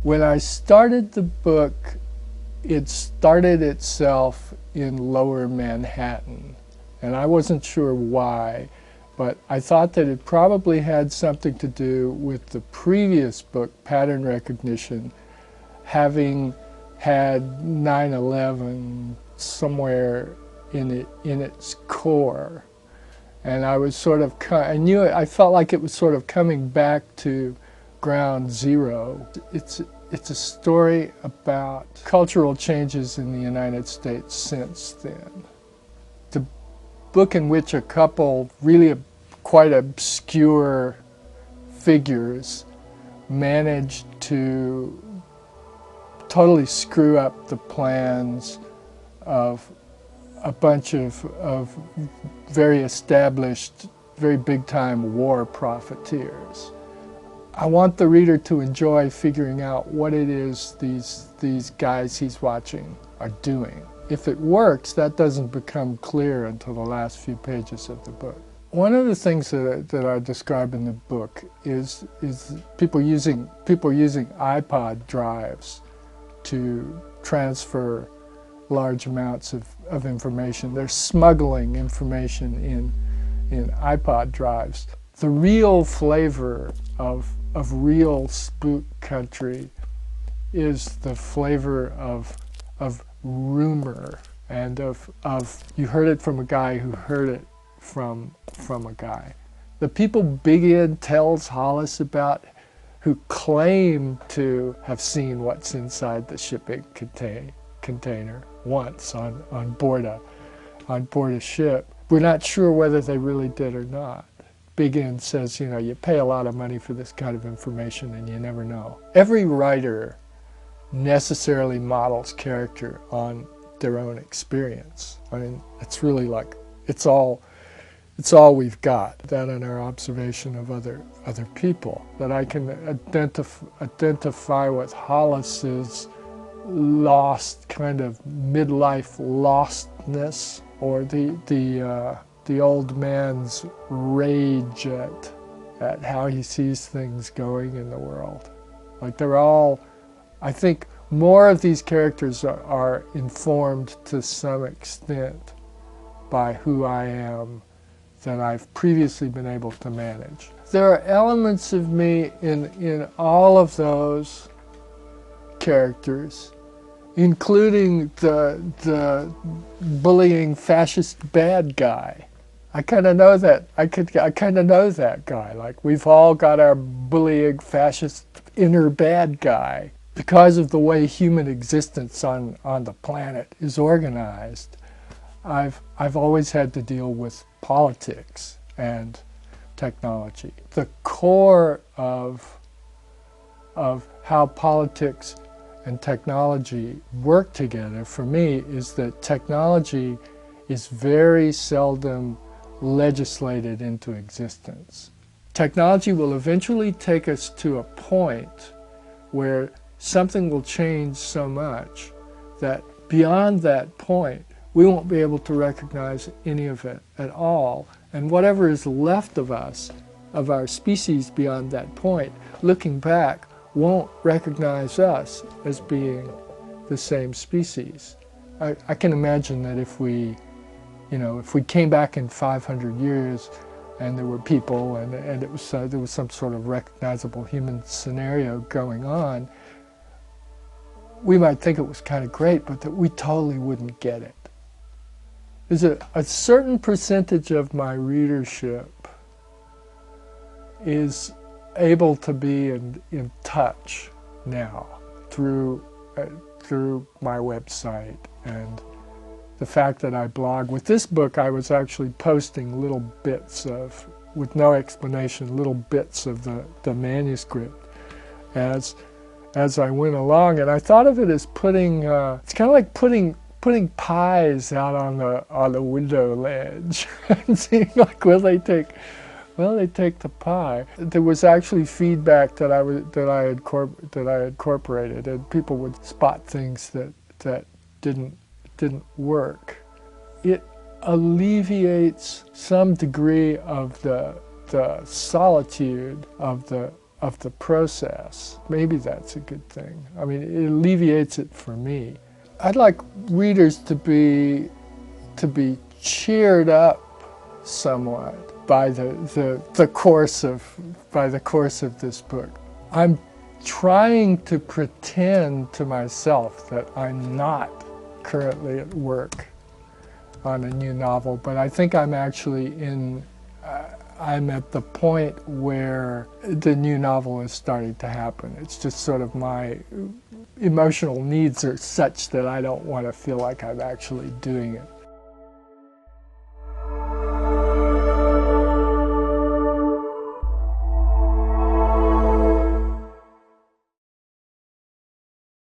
When I started the book, it started itself in Lower Manhattan, and I wasn't sure why, but I thought that it probably had something to do with the previous book, Pattern Recognition, having had 9/11 somewhere in its core. And I was sort of, I felt like it was sort of coming back to ground zero. It's a story about cultural changes in the United States since then. The book in which a couple really quite obscure figures managed to totally screw up the plans of a bunch of very established, very big-time war profiteers. I want the reader to enjoy figuring out what it is these guys he's watching are doing. If it works, that doesn't become clear until the last few pages of the book. One of the things that I describe in the book is people using iPod drives to transfer large amounts of information. They're smuggling information in iPod drives. The real flavor of real Spook Country is the flavor of rumor and of you heard it from a guy who heard it from a guy. The people Big Ed tells Hollis about, who claim to have seen what's inside the shipping container once on board a ship. We're not sure whether they really did or not. Big Ed says, you know, you pay a lot of money for this kind of information and you never know. Every writer necessarily models character on their own experience. I mean, it's really like, it's all we've got, that and our observation of other people. That I can identify with Hollis's lost kind of midlife lostness, or the old man's rage at how he sees things going in the world. Like they're all, I think more of these characters are informed to some extent by who I am than I've previously been able to manage. There are elements of me in all of those characters, including the bullying fascist bad guy. I kind of know that. I kind of know that guy. Like, we've all got our bullying fascist inner bad guy. Because of the way human existence on the planet is organized, I've always had to deal with politics and technology. The core of how politics and technology work together for me is that technology is very seldom legislated into existence. Technology will eventually take us to a point where something will change so much that beyond that point we won't be able to recognize any of it at all. And whatever is left of us, of our species beyond that point, looking back, won't recognize us as being the same species. I can imagine that if we came back in 500 years and there were people and there was some sort of recognizable human scenario going on, we might think it was kind of great, but that we totally wouldn't get it. There's a certain percentage of my readership is able to be in touch now through my website and the fact that I blog. With this book, I was actually posting little bits of, with no explanation, little bits of the manuscript as I went along, and I thought of it as putting. It's kind of like putting pies out on the window ledge and seeing, like, will they take the pie. There was actually feedback that I had incorporated, and people would spot things that didn't work. It alleviates some degree of the solitude of of the process. Maybe that's a good thing. I mean, it alleviates it for me. I'd like readers to be cheered up somewhat by the course of this book. I'm trying to pretend to myself that I'm not currently at work on a new novel, but I think I'm actually I'm at the point where the new novel is starting to happen. It's just sort of my emotional needs are such that I don't want to feel like I'm actually doing it.